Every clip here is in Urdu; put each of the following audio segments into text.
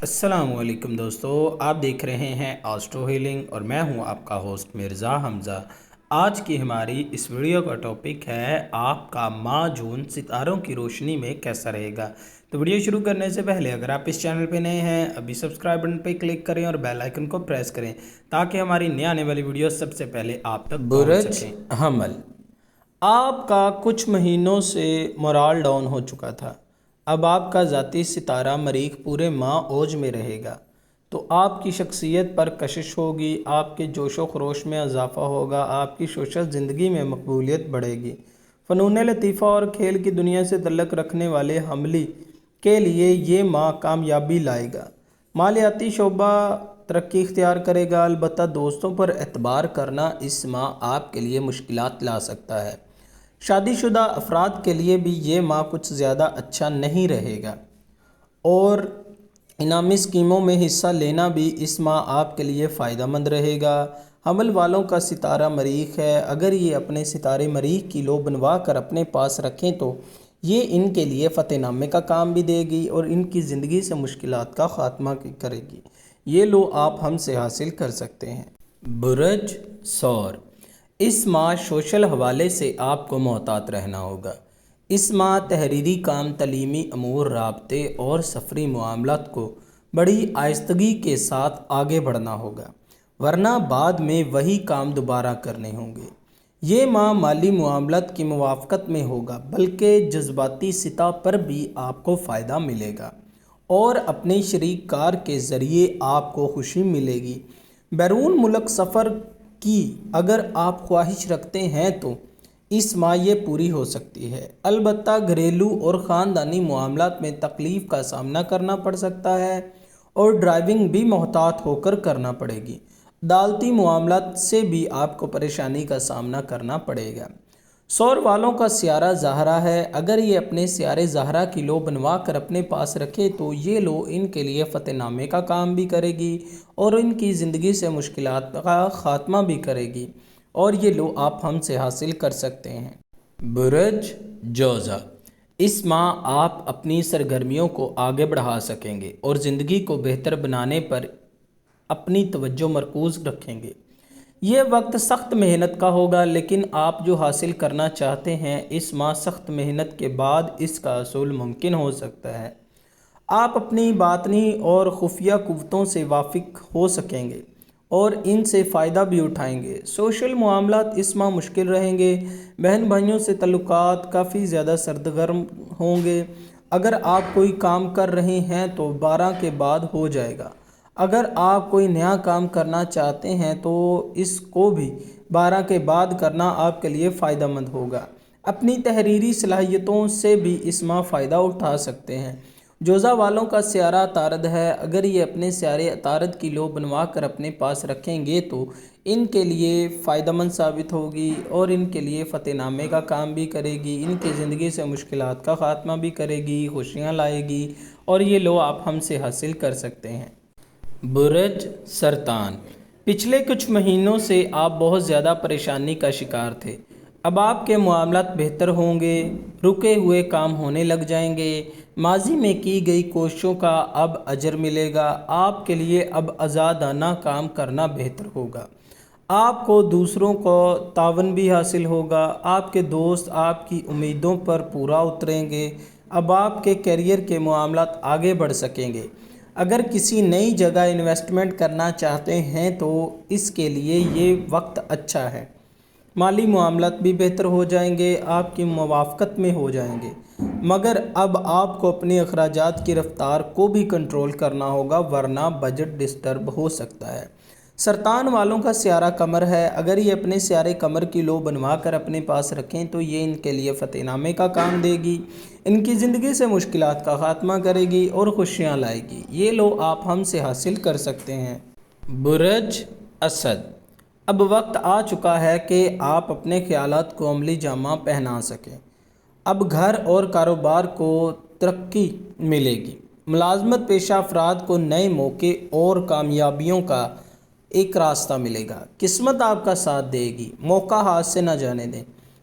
السلام علیکم دوستو، آپ دیکھ رہے ہیں آسٹرو ہیلنگ اور میں ہوں آپ کا ہوسٹ مرزا حمزہ۔ آج کی ہماری اس ویڈیو کا ٹاپک ہے آپ کا ماہ جون ستاروں کی روشنی میں کیسا رہے گا۔ تو ویڈیو شروع کرنے سے پہلے اگر آپ اس چینل پہ نئے ہیں ابھی سبسکرائب بٹن پہ کلک کریں اور بیل آئیکن کو پریس کریں تاکہ ہماری نئی آنے والی ویڈیو سب سے پہلے آپ تک پہنچ سکیں۔ حمل، آپ کا کچھ مہینوں سے مورال ڈاؤن ہو چکا تھا۔ اب آپ کا ذاتی ستارہ مریخ پورے ماہ اوج میں رہے گا، تو آپ کی شخصیت پر کشش ہوگی، آپ کے جوش و خروش میں اضافہ ہوگا، آپ کی سوشل زندگی میں مقبولیت بڑھے گی۔ فنون لطیفہ اور کھیل کی دنیا سے تعلق رکھنے والے حملی کے لیے یہ ماہ کامیابی لائے گا۔ مالیاتی شعبہ ترقی اختیار کرے گا، البتہ دوستوں پر اعتبار کرنا اس ماہ آپ کے لیے مشکلات لا سکتا ہے۔ شادی شدہ افراد کے لیے بھی یہ ماہ کچھ زیادہ اچھا نہیں رہے گا اور انعامی اسکیموں میں حصہ لینا بھی اس ماہ آپ کے لیے فائدہ مند رہے گا۔ حمل والوں کا ستارہ مریخ ہے، اگر یہ اپنے ستارے مریخ کی لو بنوا کر اپنے پاس رکھیں تو یہ ان کے لیے فتح نامے کا کام بھی دے گی اور ان کی زندگی سے مشکلات کا خاتمہ کرے گی۔ یہ لو آپ ہم سے حاصل کر سکتے ہیں۔ برج ثور، اس ماہ سوشل حوالے سے آپ کو محتاط رہنا ہوگا۔ اس ماہ تحریری کام، تعلیمی امور، رابطے اور سفری معاملات کو بڑی آہستگی کے ساتھ آگے بڑھنا ہوگا، ورنہ بعد میں وہی کام دوبارہ کرنے ہوں گے۔ یہ ماہ مالی معاملات کی موافقت میں ہوگا، بلکہ جذباتی سطح پر بھی آپ کو فائدہ ملے گا اور اپنے شریک کار کے ذریعے آپ کو خوشی ملے گی۔ بیرون ملک سفر کی اگر آپ خواہش رکھتے ہیں تو اس ماہ یہ پوری ہو سکتی ہے، البتہ گھریلو اور خاندانی معاملات میں تکلیف کا سامنا کرنا پڑ سکتا ہے اور ڈرائیونگ بھی محتاط ہو کر کرنا پڑے گی۔ عدالتی معاملات سے بھی آپ کو پریشانی کا سامنا کرنا پڑے گا۔ ثور والوں کا سیارہ زہرہ ہے، اگر یہ اپنے سیارے زہرہ کی لو بنوا کر اپنے پاس رکھے تو یہ لو ان کے لیے فتح نامے کا کام بھی کرے گی اور ان کی زندگی سے مشکلات کا خاتمہ بھی کرے گی، اور یہ لو آپ ہم سے حاصل کر سکتے ہیں۔ برج جوزہ، اس ماہ آپ اپنی سرگرمیوں کو آگے بڑھا سکیں گے اور زندگی کو بہتر بنانے پر اپنی توجہ مرکوز رکھیں گے۔ یہ وقت سخت محنت کا ہوگا، لیکن آپ جو حاصل کرنا چاہتے ہیں اس ماہ سخت محنت کے بعد اس کا حصول ممکن ہو سکتا ہے۔ آپ اپنی باطنی اور خفیہ قوتوں سے واقف ہو سکیں گے اور ان سے فائدہ بھی اٹھائیں گے۔ سوشل معاملات اس ماہ مشکل رہیں گے، بہن بھائیوں سے تعلقات کافی زیادہ سرگرم ہوں گے۔ اگر آپ کوئی کام کر رہے ہیں تو 12 کے بعد ہو جائے گا، اگر آپ کوئی نیا کام کرنا چاہتے ہیں تو اس کو بھی 12 کے بعد کرنا آپ کے لیے فائدہ مند ہوگا۔ اپنی تحریری صلاحیتوں سے بھی اس ماہ فائدہ اٹھا سکتے ہیں۔ جوزہ والوں کا سیارہ عطارد ہے، اگر یہ اپنے سیارے عطارد کی لو بنوا کر اپنے پاس رکھیں گے تو ان کے لیے فائدہ مند ثابت ہوگی اور ان کے لیے فتح نامے کا کام بھی کرے گی، ان کی زندگی سے مشکلات کا خاتمہ بھی کرے گی، خوشیاں لائے گی، اور یہ لو آپ ہم سے حاصل کر سکتے ہیں۔ برج سرطان، پچھلے کچھ مہینوں سے آپ بہت زیادہ پریشانی کا شکار تھے، اب آپ کے معاملات بہتر ہوں گے، رکے ہوئے کام ہونے لگ جائیں گے، ماضی میں کی گئی کوششوں کا اب اجر ملے گا، آپ کے لیے اب آزادانہ کام کرنا بہتر ہوگا، آپ کو دوسروں کو تعاون بھی حاصل ہوگا، آپ کے دوست آپ کی امیدوں پر پورا اتریں گے، اب آپ کے کیریئر کے معاملات آگے بڑھ سکیں گے۔ اگر کسی نئی جگہ انویسٹمنٹ کرنا چاہتے ہیں تو اس کے لیے یہ وقت اچھا ہے۔ مالی معاملات بھی بہتر ہو جائیں گے، آپ کی موافقت میں ہو جائیں گے، مگر اب آپ کو اپنے اخراجات کی رفتار کو بھی کنٹرول کرنا ہوگا ورنہ بجٹ ڈسٹرب ہو سکتا ہے۔ سرطان والوں کا سیارہ قمر ہے، اگر یہ اپنے سیارے قمر کی لو بنوا کر اپنے پاس رکھیں تو یہ ان کے لیے فتح نامے کا کام دے گی، ان کی زندگی سے مشکلات کا خاتمہ کرے گی اور خوشیاں لائے گی، یہ لو آپ ہم سے حاصل کر سکتے ہیں۔ برج اسد، اب وقت آ چکا ہے کہ آپ اپنے خیالات کو عملی جامہ پہنا سکیں، اب گھر اور کاروبار کو ترقی ملے گی، ملازمت پیشہ افراد کو نئے موقع اور کامیابیوں کا ایک راستہ ملے گا، قسمت آپ کا ساتھ دے گی، موقع ہاتھ سے نہ جانے دیں۔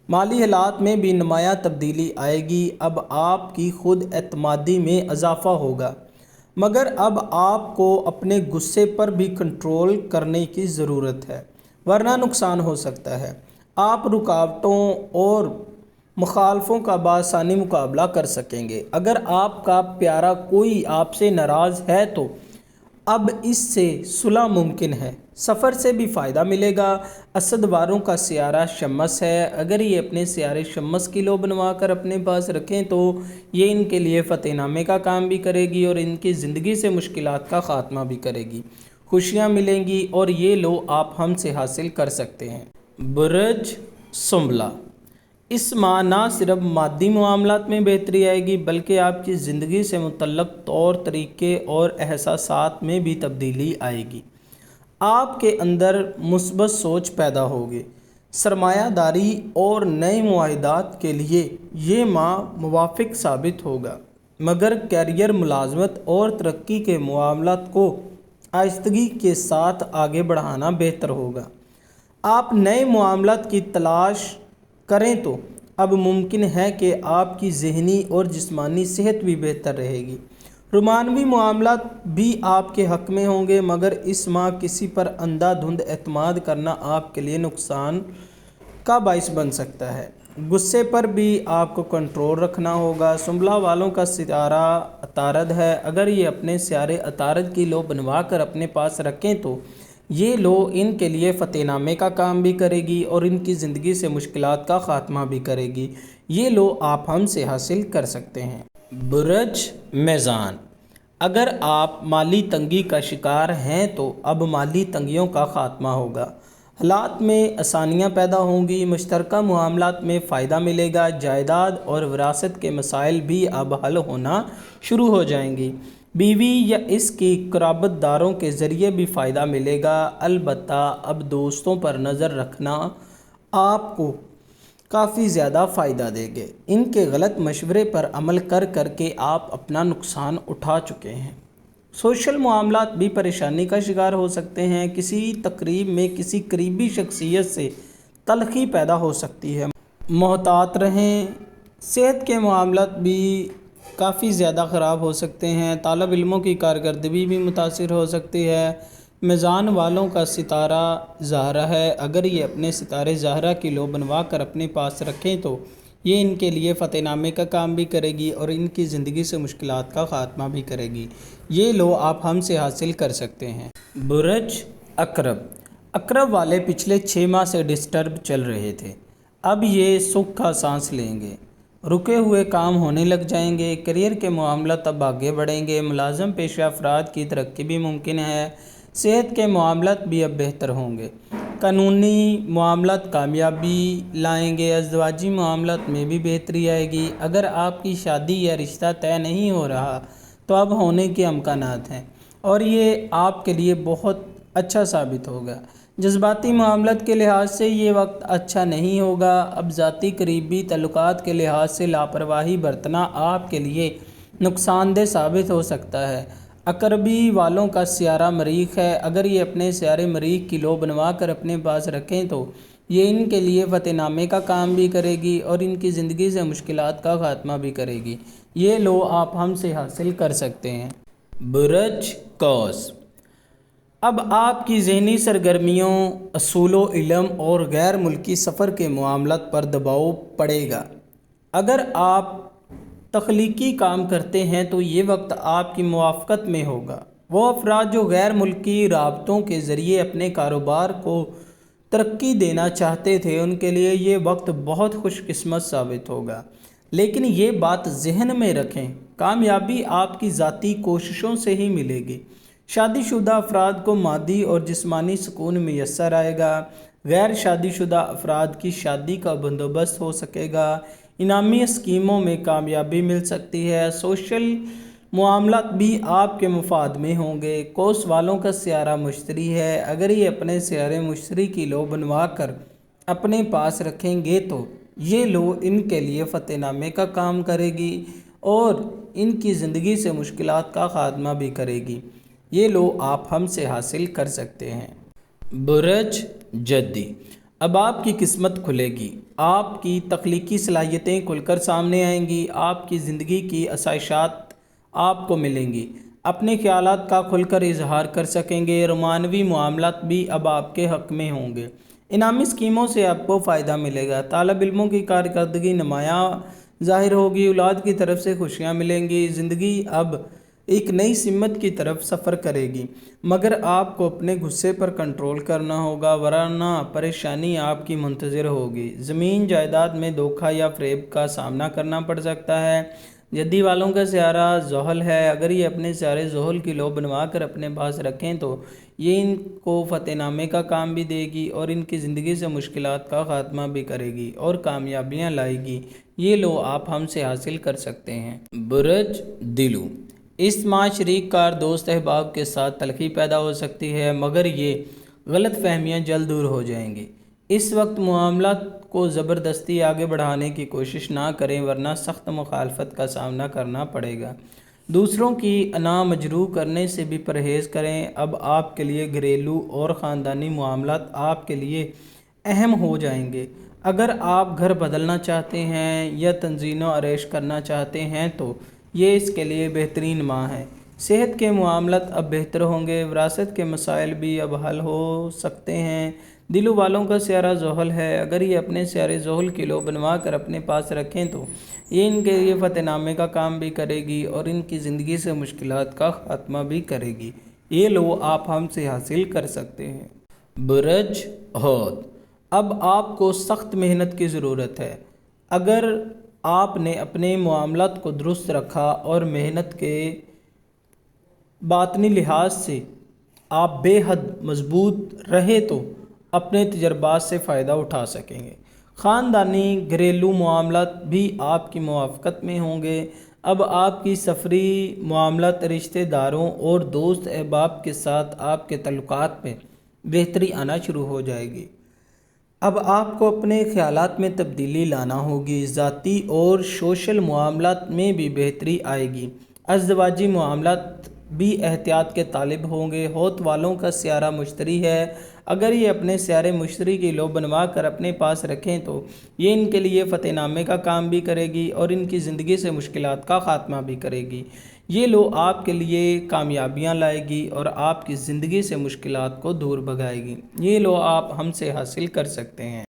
مالی حالات میں بھی نمایاں تبدیلی آئے گی، اب آپ کی خود اعتمادی میں اضافہ ہوگا، مگر اب آپ کو اپنے غصے پر بھی کنٹرول کرنے کی ضرورت ہے، ورنہ نقصان ہو سکتا ہے۔ آپ رکاوٹوں اور مخالفوں کا بآسانی مقابلہ کر سکیں گے۔ اگر آپ کا پیارا کوئی آپ سے ناراض ہے تو اب اس سے صلح ممکن ہے، سفر سے بھی فائدہ ملے گا۔ اسد واروں کا سیارہ شمس ہے، اگر یہ اپنے سیارے شمس کی لو بنوا کر اپنے پاس رکھیں تو یہ ان کے لیے فتح نامے کا کام بھی کرے گی اور ان کی زندگی سے مشکلات کا خاتمہ بھی کرے گی، خوشیاں ملیں گی اور یہ لو آپ ہم سے حاصل کر سکتے ہیں۔ برج سنبلہ، اس ماہ نہ صرف مادی معاملات میں بہتری آئے گی بلکہ آپ کی زندگی سے متعلق طور طریقے اور احساسات میں بھی تبدیلی آئے گی۔ آپ کے اندر مثبت سوچ پیدا ہوگی۔ سرمایہ داری اور نئے معاہدات کے لیے یہ ماہ موافق ثابت ہوگا، مگر کیریئر، ملازمت اور ترقی کے معاملات کو آہستگی کے ساتھ آگے بڑھانا بہتر ہوگا۔ آپ نئے معاملات کی تلاش کریں تو اب ممکن ہے کہ آپ کی ذہنی اور جسمانی صحت بھی بہتر رہے گی۔ رومانوی معاملات بھی آپ کے حق میں ہوں گے، مگر اس ماہ کسی پر اندھا دھند اعتماد کرنا آپ کے لیے نقصان کا باعث بن سکتا ہے۔ غصے پر بھی آپ کو کنٹرول رکھنا ہوگا۔ سنبلہ والوں کا سیارہ عطارد ہے، اگر یہ اپنے سیارے عطارد کی لو بنوا کر اپنے پاس رکھیں تو یہ لو ان کے لیے فتح نامے کا کام بھی کرے گی اور ان کی زندگی سے مشکلات کا خاتمہ بھی کرے گی۔ یہ لو آپ ہم سے حاصل کر سکتے ہیں۔ برج میزان، اگر آپ مالی تنگی کا شکار ہیں تو اب مالی تنگیوں کا خاتمہ ہوگا، حالات میں آسانیاں پیدا ہوں گی، مشترکہ معاملات میں فائدہ ملے گا، جائیداد اور وراثت کے مسائل بھی اب حل ہونا شروع ہو جائیں گی، بیوی یا اس کی قرابت داروں کے ذریعے بھی فائدہ ملے گا۔ البتہ اب دوستوں پر نظر رکھنا آپ کو کافی زیادہ فائدہ دے گے، ان کے غلط مشورے پر عمل کر کر کے آپ اپنا نقصان اٹھا چکے ہیں۔ سوشل معاملات بھی پریشانی کا شکار ہو سکتے ہیں، کسی تقریب میں کسی قریبی شخصیت سے تلخی پیدا ہو سکتی ہے، محتاط رہیں۔ صحت کے معاملات بھی کافی زیادہ خراب ہو سکتے ہیں، طالب علموں کی کارکردگی بھی متاثر ہو سکتی ہے۔ میزان والوں کا ستارہ زہرہ ہے، اگر یہ اپنے ستارے زہرہ کی لو بنوا کر اپنے پاس رکھیں تو یہ ان کے لیے فتح نامے کا کام بھی کرے گی اور ان کی زندگی سے مشکلات کا خاتمہ بھی کرے گی۔ یہ لو آپ ہم سے حاصل کر سکتے ہیں۔ برج عقرب، عقرب والے پچھلے 6 ماہ سے ڈسٹرب چل رہے تھے، اب یہ سکھ کا سانس لیں گے، رکے ہوئے کام ہونے لگ جائیں گے، کیریئر کے معاملات اب آگے بڑھیں گے، ملازم پیشہ افراد کی ترقی بھی ممکن ہے، صحت کے معاملات بھی اب بہتر ہوں گے، قانونی معاملات کامیابی لائیں گے، ازدواجی معاملات میں بھی بہتری آئے گی۔ اگر آپ کی شادی یا رشتہ طے نہیں ہو رہا تو اب ہونے کے امکانات ہیں اور یہ آپ کے لیے بہت اچھا ثابت ہوگا۔ جذباتی معاملات کے لحاظ سے یہ وقت اچھا نہیں ہوگا، اب ذاتی قریبی تعلقات کے لحاظ سے لاپرواہی برتنا آپ کے لیے نقصان دہ ثابت ہو سکتا ہے۔ عقربی والوں کا سیارہ مریخ ہے، اگر یہ اپنے سیارے مریخ کی لو بنوا کر اپنے پاس رکھیں تو یہ ان کے لیے فتح نامے کا کام بھی کرے گی اور ان کی زندگی سے مشکلات کا خاتمہ بھی کرے گی۔ یہ لو آپ ہم سے حاصل کر سکتے ہیں۔ برج قوس، اب آپ کی ذہنی سرگرمیوں، اصول و علم اور غیر ملکی سفر کے معاملات پر دباؤ پڑے گا۔ اگر آپ تخلیقی کام کرتے ہیں تو یہ وقت آپ کی موافقت میں ہوگا۔ وہ افراد جو غیر ملکی رابطوں کے ذریعے اپنے کاروبار کو ترقی دینا چاہتے تھے ان کے لیے یہ وقت بہت خوش قسمت ثابت ہوگا، لیکن یہ بات ذہن میں رکھیں، کامیابی آپ کی ذاتی کوششوں سے ہی ملے گی۔ شادی شدہ افراد کو مادی اور جسمانی سکون میسر آئے گا، غیر شادی شدہ افراد کی شادی کا بندوبست ہو سکے گا، انعامی اسکیموں میں کامیابی مل سکتی ہے، سوشل معاملات بھی آپ کے مفاد میں ہوں گے۔ قوس والوں کا سیارہ مشتری ہے، اگر یہ اپنے سیارے مشتری کی لو بنوا کر اپنے پاس رکھیں گے تو یہ لو ان کے لیے فتح نامے کا کام کرے گی اور ان کی زندگی سے مشکلات کا خاتمہ بھی کرے گی۔ یہ لو آپ ہم سے حاصل کر سکتے ہیں۔ برج جدی، اب آپ کی قسمت کھلے گی، آپ کی تخلیقی صلاحیتیں کھل کر سامنے آئیں گی، آپ کی زندگی کی آسائشات آپ کو ملیں گی، اپنے خیالات کا کھل کر اظہار کر سکیں گے۔ رومانوی معاملات بھی اب آپ کے حق میں ہوں گے۔ انعامی اسکیموں سے آپ کو فائدہ ملے گا۔ طالب علموں کی کارکردگی نمایاں ظاہر ہوگی۔ اولاد کی طرف سے خوشیاں ملیں گی۔ زندگی اب ایک نئی سمت کی طرف سفر کرے گی، مگر آپ کو اپنے غصے پر کنٹرول کرنا ہوگا، ورنہ پریشانی آپ کی منتظر ہوگی۔ زمین جائیداد میں دھوکہ یا فریب کا سامنا کرنا پڑ سکتا ہے۔ جدی والوں کا سیارہ زحل ہے۔ اگر یہ اپنے سیارے زحل کی لو بنوا کر اپنے پاس رکھیں تو یہ ان کو فتح نامے کا کام بھی دے گی اور ان کی زندگی سے مشکلات کا خاتمہ بھی کرے گی اور کامیابیاں لائے گی۔ یہ لو آپ ہم سے حاصل کر سکتے ہیں۔ برج دلو، اس ماہ شریک کار دوست احباب کے ساتھ تلخی پیدا ہو سکتی ہے، مگر یہ غلط فہمیاں جلد دور ہو جائیں گی۔ اس وقت معاملات کو زبردستی آگے بڑھانے کی کوشش نہ کریں، ورنہ سخت مخالفت کا سامنا کرنا پڑے گا۔ دوسروں کی انا مجروح کرنے سے بھی پرہیز کریں۔ اب آپ کے لیے گھریلو اور خاندانی معاملات آپ کے لیے اہم ہو جائیں گے۔ اگر آپ گھر بدلنا چاہتے ہیں یا تنظیم و آرائش کرنا چاہتے ہیں تو یہ اس کے لیے بہترین ماہ ہے۔ صحت کے معاملات اب بہتر ہوں گے۔ وراثت کے مسائل بھی اب حل ہو سکتے ہیں۔ دلو والوں کا سیارہ زحل ہے۔ اگر یہ اپنے سیارے زحل کی لو بنوا کر اپنے پاس رکھیں تو یہ ان کے لیے فتح نامے کا کام بھی کرے گی اور ان کی زندگی سے مشکلات کا خاتمہ بھی کرے گی۔ یہ لو آپ ہم سے حاصل کر سکتے ہیں۔ برج حوت، اب آپ کو سخت محنت کی ضرورت ہے۔ اگر آپ نے اپنے معاملات کو درست رکھا اور محنت کے باطنی لحاظ سے آپ بے حد مضبوط رہے تو اپنے تجربات سے فائدہ اٹھا سکیں گے۔ خاندانی گھریلو معاملات بھی آپ کی موافقت میں ہوں گے۔ اب آپ کی سفری معاملات رشتہ داروں اور دوست احباب کے ساتھ آپ کے تعلقات میں بہتری آنا شروع ہو جائے گی۔ اب آپ کو اپنے خیالات میں تبدیلی لانا ہوگی۔ ذاتی اور سوشل معاملات میں بھی بہتری آئے گی۔ ازدواجی معاملات بھی احتیاط کے طالب ہوں گے۔ حوت والوں کا سیارہ مشتری ہے۔ اگر یہ اپنے سیارے مشتری کی لو بنوا کر اپنے پاس رکھیں تو یہ ان کے لیے فتح نامے کا کام بھی کرے گی اور ان کی زندگی سے مشکلات کا خاتمہ بھی کرے گی۔ یہ لو آپ کے لیے کامیابیاں لائے گی اور آپ کی زندگی سے مشکلات کو دور بھگائے گی۔ یہ لو آپ ہم سے حاصل کر سکتے ہیں۔